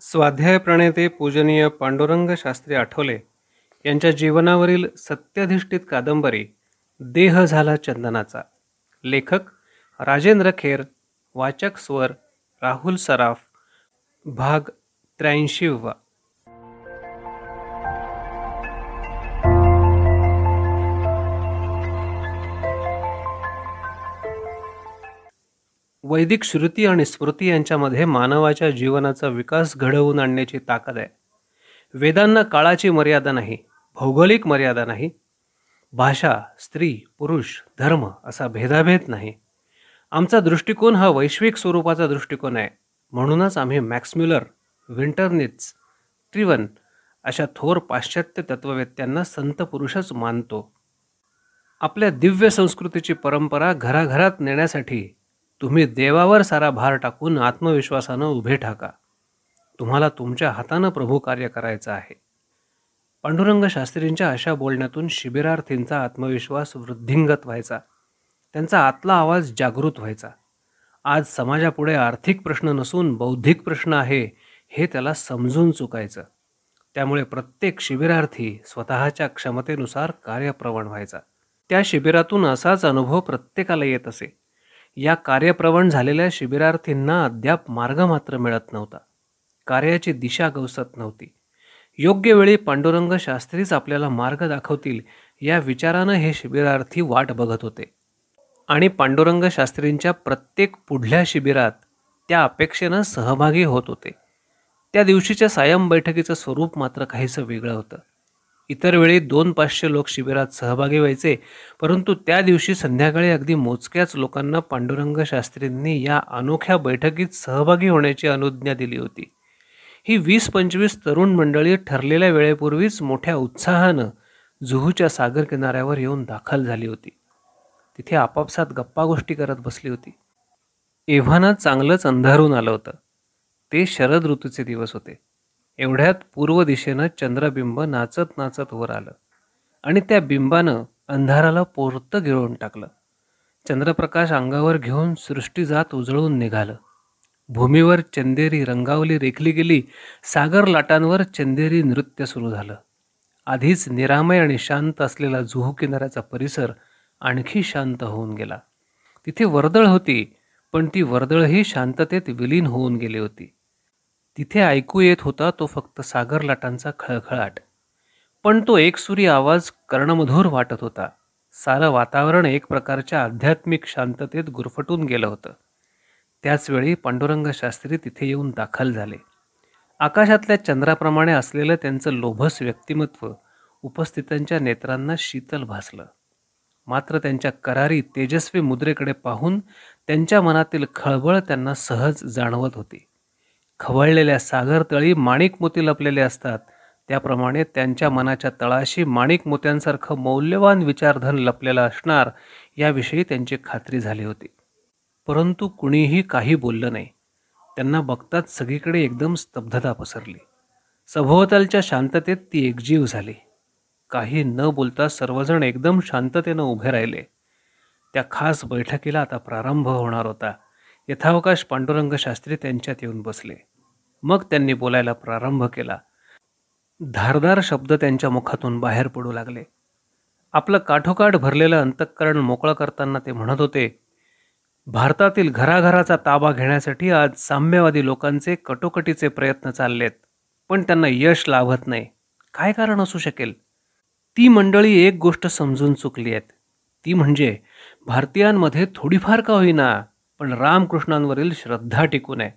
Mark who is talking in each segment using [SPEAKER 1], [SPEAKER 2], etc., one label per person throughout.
[SPEAKER 1] स्वाध्याय प्रणेते पूजनीय पांडुरंग शास्त्री आठवले यांच्या जीवनावरील सत्याधिष्ठित कादंबरी देह झाला चंदनाचा. लेखक राजेंद्र खेर. वाचक स्वर राहुल सराफ. भाग 83. वैदिक श्रुती आणि स्मृती यांच्यामध्ये मानवाच्या जीवनाचा विकास घडवून आणण्याची ताकद आहे. वेदांना काळाची मर्यादा नाही, भौगोलिक मर्यादा नाही, भाषा, स्त्री, पुरुष, धर्म असा भेदाभेद नाही. आमचा दृष्टिकोन हा वैश्विक स्वरूपाचा दृष्टिकोन आहे. म्हणूनच आम्ही मॅक्स म्युलर, विंटरनित्झ, ट्रिवन अशा थोर पाश्चात्य तत्ववेत्यांना संत पुरुषच मानतो. आपल्या दिव्य संस्कृतीची परंपरा घराघरात नेण्यासाठी तुम्ही देवावर सारा भार टाकून आत्मविश्वासानं उभे ठाका. तुम्हाला तुमच्या हातानं प्रभू कार्य करायचं आहे. पांडुरंग शास्त्रींच्या अशा बोलण्यातून शिबिरार्थींचा आत्मविश्वास वृद्धिंगत व्हायचा. त्यांचा आतला आवाज जागृत व्हायचा. आज समाजापुढे आर्थिक प्रश्न नसून बौद्धिक प्रश्न आहे हे त्याला समजून चुकायचं. त्यामुळे प्रत्येक शिबिरार्थी स्वतःच्या क्षमतेनुसार कार्यप्रवण व्हायचा. त्या शिबिरातून असाच अनुभव प्रत्येकाला येत असे. या कार्यप्रवण झालेल्या शिबिरार्थींना अद्याप मार्ग मात्र मिळत नव्हता. कार्याची दिशा गवसत नव्हती. योग्य वेळी पांडुरंग शास्त्रीच आपल्याला मार्ग दाखवतील या विचारानं हे शिबिरार्थी वाट बघत होते. आणि पांडुरंग शास्त्रींच्या प्रत्येक पुढल्या शिबिरात त्या अपेक्षेनं सहभागी होत होते. त्या दिवशीच्या सायं बैठकीचं स्वरूप मात्र काहीसं वेगळं होतं. इतर वेळी 200-500 लोक शिबिरात सहभागी व्हायचे, परंतु त्या दिवशी संध्याकाळी अगदी मोजक्याच लोकांना पांडुरंग शास्त्रींनी या अनोख्या बैठकीत सहभागी होण्याची अनुज्ञा दिली होती. ही 20-25 तरुण मंडळी ठरलेल्या वेळेपूर्वीच मोठ्या उत्साहानं जुहूच्या सागर किनाऱ्यावर येऊन दाखल झाली होती. तिथे आपापसात गप्पा गोष्टी करत बसली होती. एव्हाना चांगलंच अंधारून आलं होतं. ते शरद ऋतूचे दिवस होते. एवढ्यात पूर्व दिशेनं चंद्रबिंब नाचत नाचत वर आलं आणि त्या बिंबानं अंधाराला पोर्त गिळून टाकलं. चंद्रप्रकाश अंगावर घेऊन सृष्टीजात उजळून निघालं. भूमीवर चंदेरी रंगावली रेखली गेली. सागर लाटांवर चंदेरी नृत्य सुरू झालं. आधीच निरामय आणि शांत असलेला जुहू किनाऱ्याचा परिसर आणखी शांत होऊन गेला. तिथे वर्दळ होती, पण ती वर्दळही शांततेत विलीन होऊन गेली होती. तिथे ऐकू येत होता तो फक्त सागर लाटांचा खळखळाट, पण तो एकसुरी आवाज कर्णमधुर वाटत होता. सारं वातावरण एक प्रकारच्या आध्यात्मिक शांततेत गुरफटून गेलं होतं. त्याचवेळी पांडुरंग शास्त्री तिथे येऊन दाखल झाले. आकाशातल्या चंद्राप्रमाणे असलेलं त्यांचं लोभस व्यक्तिमत्व उपस्थितांच्या नेत्रांना शीतल भासलं. मात्र त्यांच्या करारी तेजस्वी मुद्रेकडे पाहून त्यांच्या मनातील खळबळ त्यांना सहज जाणवत होती. खवळलेल्या सागर तळी माणिक मोती लपलेले असतात, त्याप्रमाणे त्यांच्या मनाच्या तळाशी माणिक मोत्यांसारखं मौल्यवान विचारधन लपलेलं असणार याविषयी त्यांची खात्री झाली होती. परंतु कुणीही काही बोललं नाही. त्यांना बघताच सगळीकडे एकदम स्तब्धता पसरली. सभोवतालच्या शांततेत ती एकजीव झाली. काही न बोलता सर्वजण एकदम शांततेनं उभे राहिले. त्या खास बैठकीला आता प्रारंभ होणार होता. यथावकाश पांडुरंग शास्त्री त्यांच्यात येऊन बसले. मग त्यांनी बोलायला प्रारंभ केला. धारदार शब्द त्यांच्या मुखातून बाहेर पडू लागले. आपलं काठोकाठ भरलेलं अंतःकरण मोकळं करताना ते म्हणत होते, भारतातील घराघराचा ताबा घेण्यासाठी आज साम्यवादी लोकांचे कटोकटीचे प्रयत्न चाललेत, पण त्यांना यश लाभत नाही. काय कारण असू शकेल? ती मंडळी एक गोष्ट समजून चुकली आहेत. ती म्हणजे भारतीयांमध्ये थोडीफार का होईना पण रामकृष्णांवरील श्रद्धा टिकून आहे.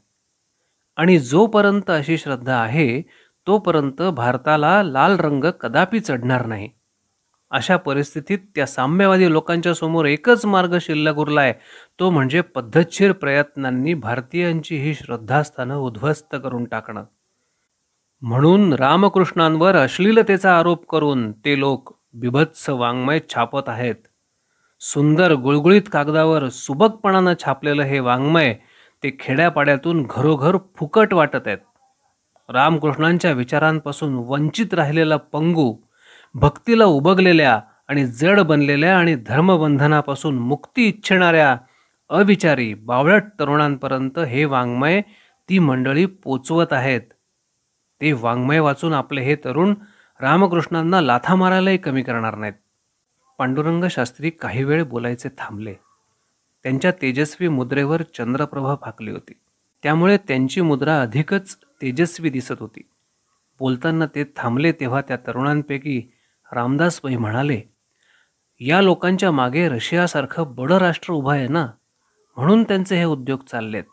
[SPEAKER 1] आणि जोपर्यंत अशी श्रद्धा आहे तोपर्यंत भारताला लाल रंग कदापि चढणार नाही. अशा परिस्थितीत त्या साम्यवादी लोकांच्या समोर एकच मार्ग शिल्लक उरलाय, तो म्हणजे पद्धतशीर प्रयत्नांनी भारतीयांची ही श्रद्धास्थानं उद्ध्वस्त करून टाकणं. म्हणून रामकृष्णांवर अश्लीलतेचा आरोप करून ते लोक बिभत्स वाङ्मय छापत आहेत. सुंदर गुळगुळीत कागदावर सुबकपणानं छापलेलं हे वाङ्मय ते खेड्यापाड्यातून घरोघर फुकट वाटत आहेत. रामकृष्णांच्या विचारांपासून वंचित राहिलेला पंगू, भक्तीला उबगलेल्या आणि जड बनलेल्या आणि धर्मबंधनापासून मुक्ती इच्छिणाऱ्या अविचारी बावळट तरुणांपर्यंत हे वाङ्मय ती मंडळी पोचवत आहेत. ते वाङ्मय वाचून आपले हे तरुण रामकृष्णांना लाथा मारायलाही कमी करणार नाहीत. पांडुरंग शास्त्री काही वेळ बोलायचे थांबले. त्यांच्या तेजस्वी मुद्रेवर चंद्रप्रभा फाकली होती. त्यामुळे त्यांची मुद्रा अधिकच तेजस्वी दिसत होती. बोलताना ते थांबले तेव्हा त्या तरुणांपैकी रामदासबाई म्हणाले, या लोकांच्या मागे रशियासारखं बडं राष्ट्र उभं आहे ना, म्हणून त्यांचे हे उद्योग चाललेत.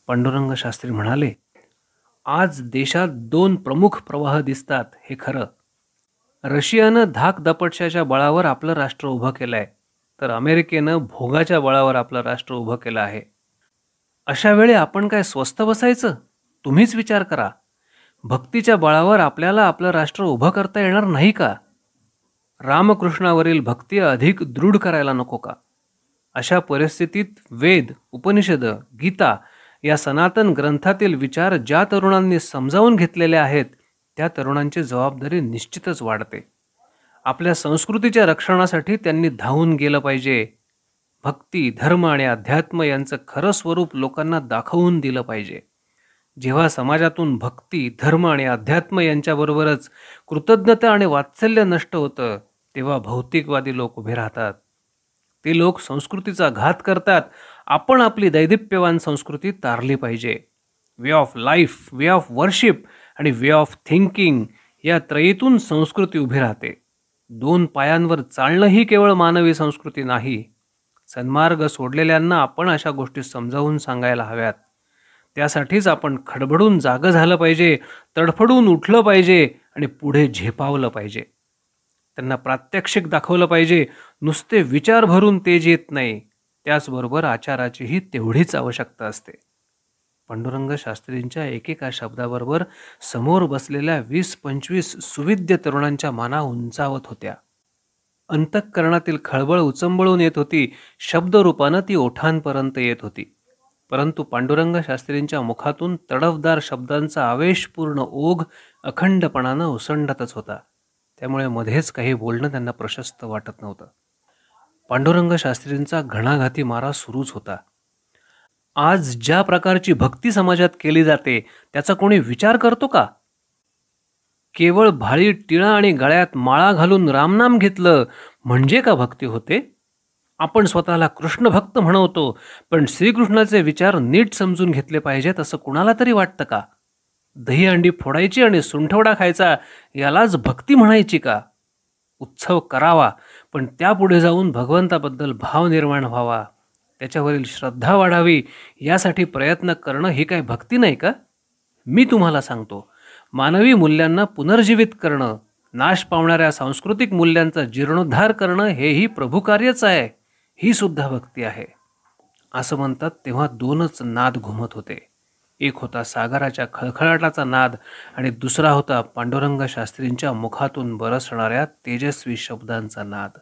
[SPEAKER 1] पांडुरंग शास्त्री म्हणाले, आज देशात 2 प्रमुख प्रवाह दिसतात हे खरं. रशियानं धाकदपटशाच्या बळावर आपलं राष्ट्र उभं केलंय, तर अमेरिकेनं भोगाच्या बळावर आपलं राष्ट्र उभं केलं आहे. अशा वेळी आपण काय स्वस्थ बसायचं? तुम्हीच विचार करा. भक्तीच्या बळावर आपल्याला आपलं राष्ट्र उभं करता येणार नाही का? रामकृष्णावरील भक्ती अधिक दृढ करायला नको का? अशा परिस्थितीत वेद, उपनिषद, गीता या सनातन ग्रंथातील विचार ज्या तरुणांनी समजावून घेतलेले आहेत त्या तरुणांची जबाबदारी निश्चितच वाढते. आपल्या संस्कृतीच्या रक्षणासाठी त्यांनी धावून गेलं पाहिजे. भक्ती, धर्म आणि अध्यात्म यांचं खरं स्वरूप लोकांना दाखवून दिलं पाहिजे. जेव्हा समाजातून भक्ती, धर्म आणि अध्यात्म यांच्याबरोबरच कृतज्ञता आणि वात्सल्य नष्ट होतं, तेव्हा भौतिकवादी लोक उभे राहतात. ते लोक संस्कृतीचा घात करतात. आपण आपली दैदिप्यवान संस्कृती तारली पाहिजे. Way of life, way of worship आणि वे ऑफ थिंकिंग या त्रयीतून संस्कृती उभी राहते. 2 पायांवर चालणं ही केवळ मानवी संस्कृती नाही. सन्मार्ग सोडलेल्यांना आपण अशा गोष्टी समजावून सांगायला हव्यात. त्यासाठीच आपण खडबडून जागं झालं पाहिजे, तडफडून उठलं पाहिजे आणि पुढे झेपावलं पाहिजे. त्यांना प्रात्यक्षिक दाखवलं पाहिजे. नुसते विचार भरून तेज येत नाही, त्याचबरोबर आचाराचीही तेवढीच आवश्यकता असते. पांडुरंग शास्त्रींच्या एकेका शब्दाबरोबर समोर बसलेल्या 20-25 सुविद्य तरुणांच्या माना उंचावत होत्या. अंतःकरणातील खळबळ उचंबळून येत होती. शब्दरूपानं ती ओठांपर्यंत येत होती. परंतु पांडुरंग शास्त्रींच्या मुखातून तडफदार शब्दांचा आवेशपूर्ण ओघ अखंडपणानं उसंडतच होता. त्यामुळे मध्येच काही बोलणं त्यांना प्रशस्त वाटत नव्हतं. पांडुरंग शास्त्रींचा घणाघाती मारा सुरूच होता. आज ज्या प्रकारची भक्ती समाजात केली जाते त्याचा कोणी विचार करतो का? केवळ भाळी, टिळा आणि गळ्यात माळा घालून रामनाम घेतलं म्हणजे का भक्ती होते? आपण स्वतःला कृष्ण भक्त म्हणवतो, पण श्रीकृष्णाचे विचार नीट समजून घेतले पाहिजेत असं कुणाला तरी वाटतं का? दहीहंडी फोडायची आणि सुंठवडा खायचा यालाच भक्ती म्हणायची का? उत्सव करावा, पण त्यापुढे जाऊन भगवंताबद्दल भाव निर्माण व्हावा, त्याच्यावरील श्रद्धा वाढावी, यासाठी प्रयत्न करणं ही काय भक्ती नाही का? मी तुम्हाला सांगतो, मानवी मूल्यांना पुनर्जीवित करणं, नाश पावणाऱ्या सांस्कृतिक मूल्यांचा जीर्णोद्धार करणं हेही प्रभुकार्यच आहे. ही सुद्धा भक्ती आहे. असं म्हणतात तेव्हा 2च नाद घुमत होते. एक होता सागराच्या खळखळाटाचा नाद आणि दुसरा होता पांडुरंग शास्त्रींच्या मुखातून बरसणाऱ्या तेजस्वी शब्दांचा नाद.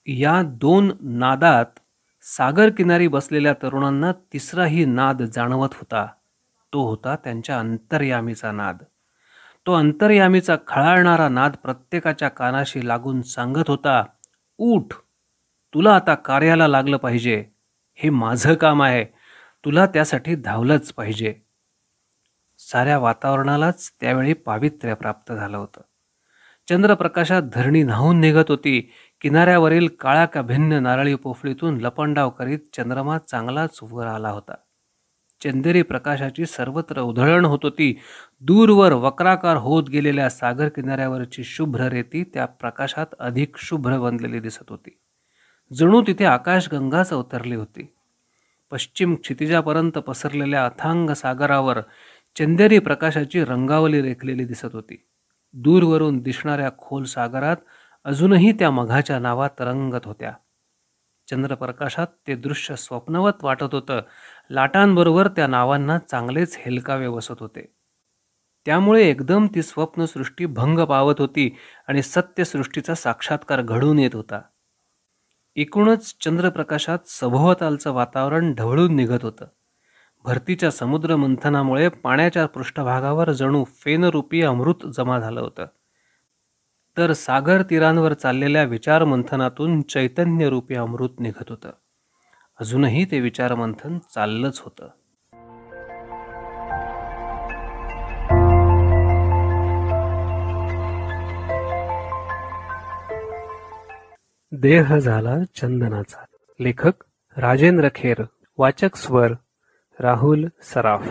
[SPEAKER 1] या 2 नादात सागर किनारी बसलेल्या तरुणांना तिसराही नाद जाणवत होता. तो होता त्यांच्या अंतर्यामीचा नाद. तो अंतर्यामीचा खळाळणारा नाद प्रत्येकाच्या कानाशी लागून सांगत होता, उठ, तुला आता कार्याला लागलं पाहिजे. हे माझं काम आहे, तुला त्यासाठी धावलंच पाहिजे. साऱ्या वातावरणालाच त्यावेळी पावित्र्य प्राप्त झालं होतं. चंद्रप्रकाशात धरणी न्हावून निघत होती. किनाऱ्यावरील काळ्या का भिन्न नारळी पोफळीतून लपंडाव करीत चंद्रमा चांगलाच वर आला होता. चंदेरी प्रकाशाची सर्वत्र उधळण होत होती. दूरवर वक्राकार होत गेलेल्या सागर किनाऱ्यावरची शुभ्र रेती त्या प्रकाशात अधिक शुभ्र बनलेली दिसत होती. जणू तिथे आकाशगंगाच अवतरली होती. पश्चिम क्षितिजापर्यंत पसरलेल्या अथांग सागरावर चंदेरी प्रकाशाची रंगावली रेखलेली दिसत होती. दूरवरून दिसणाऱ्या खोल सागरात अजूनही त्या मघाच्या नावा तरंगत होत्या. चंद्रप्रकाशात ते दृश्य स्वप्नवत वाटत होतं. लाटांबरोबर त्या नावांना चांगलेच हेलकावे बसत होते. त्यामुळे एकदम ती स्वप्नसृष्टी भंग पावत होती आणि सत्यसृष्टीचा साक्षात्कार घडून येत होता. एकूणच चंद्रप्रकाशात सभोवतालचं वातावरण ढवळून निघत होतं. भरतीच्या समुद्र मंथनामुळे पाण्याच्या पृष्ठभागावर जणू फेनरूपी अमृत जमा झालं होतं, तर सागर तीरांवर चाललेल्या विचार मंथनातून चैतन्यरूपी अमृत निघत होतं. अजूनही ते विचार मंथन चाललंच होतं. देह झाला चंदनाचा. लेखक राजेंद्र खेर. वाचक स्वर राहुल सराफ.